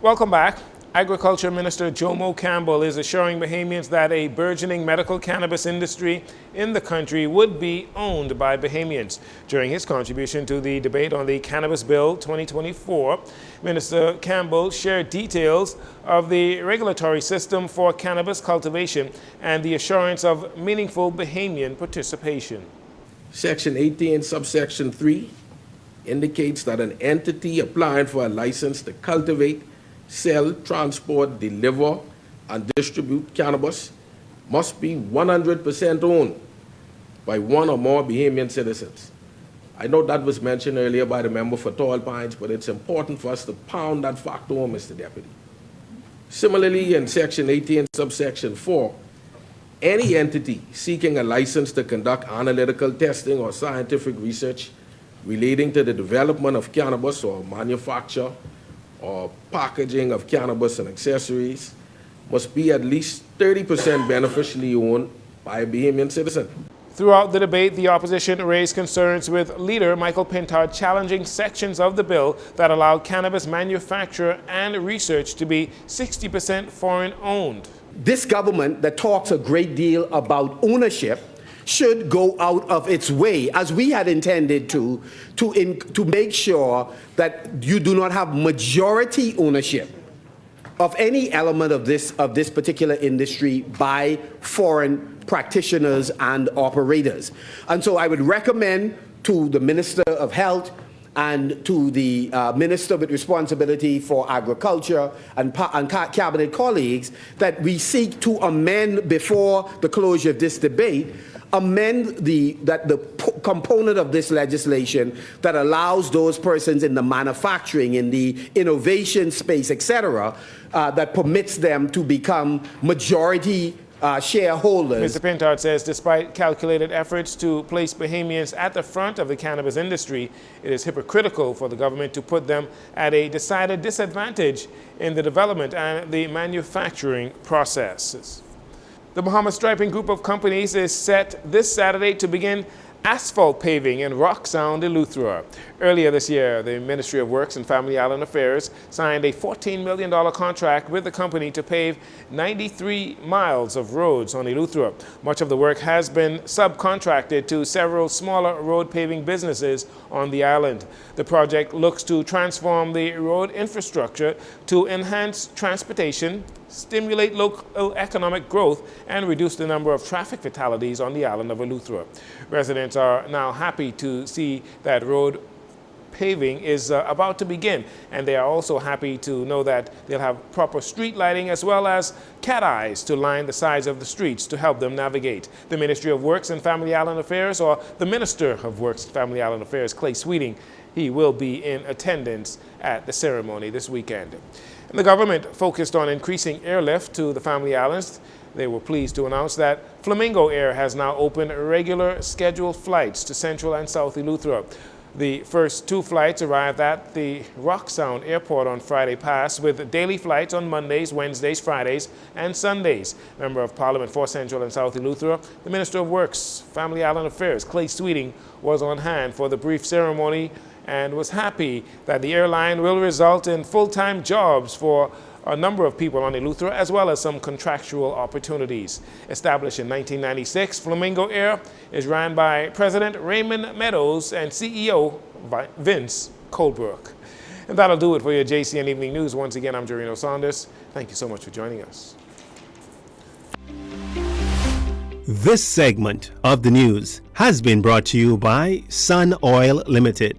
Welcome back. Agriculture Minister Jomo Campbell is assuring Bahamians that a burgeoning medical cannabis industry in the country would be owned by Bahamians. During his contribution to the debate on the Cannabis Bill 2024, Minister Campbell shared details of the regulatory system for cannabis cultivation and the assurance of meaningful Bahamian participation. Section 18, subsection 3 indicates that an entity applying for a license to cultivate, sell, transport, deliver, and distribute cannabis must be 100% owned by one or more Bahamian citizens. I know that was mentioned earlier by the member for Tall Pines, but it's important for us to pound that fact home, Mr. Deputy. Similarly, in Section 18, subsection 4, any entity seeking a license to conduct analytical testing or scientific research relating to the development of cannabis or manufacture or packaging of cannabis and accessories must be at least 30% beneficially owned by a Bahamian citizen. Throughout the debate, the opposition raised concerns with leader Michael Pintard challenging sections of the bill that allow cannabis manufacture and research to be 60% foreign owned. This government that talks a great deal about ownership should go out of its way, as we had intended to make sure that you do not have majority ownership of any element of this particular industry by foreign practitioners and operators. And so I would recommend to the Minister of Health and to the Minister with responsibility for agriculture and cabinet colleagues that we seek to amend before the closure of this debate, amend the component of this legislation that allows those persons in the manufacturing, in the innovation space, etc., that permits them to become majority shareholders. Mr. Pintard says despite calculated efforts to place Bahamians at the front of the cannabis industry, it is hypocritical for the government to put them at a decided disadvantage in the development and the manufacturing processes. The Bahamas Striping Group of companies is set this Saturday to begin asphalt paving in Rock Sound, Eleuthera. Earlier this year, the Ministry of Works and Family Island Affairs signed a $14 million contract with the company to pave 93 miles of roads on Eleuthera. Much of the work has been subcontracted to several smaller road paving businesses on the island. The project looks to transform the road infrastructure to enhance transportation, stimulate local economic growth, and reduce the number of traffic fatalities on the island of Eleuthera. Residents are now happy to see that road paving is about to begin, and they are also happy to know that they'll have proper street lighting as well as cat eyes to line the sides of the streets to help them navigate. The Ministry of Works and Family Island Affairs, or the Minister of Works and Family Island Affairs, Clay Sweeting, he will be in attendance at the ceremony this weekend. And the government focused on increasing airlift to the Family Islands. They were pleased to announce that Flamingo Air has now opened regular scheduled flights to Central and South Eleuthera. The first two flights arrived at the Rock Sound Airport on Friday past, with daily flights on Mondays, Wednesdays, Fridays, and Sundays. Member of Parliament for Central and South Eleuthera, the Minister of Works, Family Island Affairs, Clay Sweeting, was on hand for the brief ceremony and was happy that the airline will result in full-time jobs for a number of people on Eleuthera, as well as some contractual opportunities. Established in 1996, Flamingo Air is ran by President Raymond Meadows and CEO Vince Colebrook. And that'll do it for your JCN Evening News. Once again, I'm Jarino Saunders. Thank you so much for joining us. This segment of the news has been brought to you by Sun Oil Limited.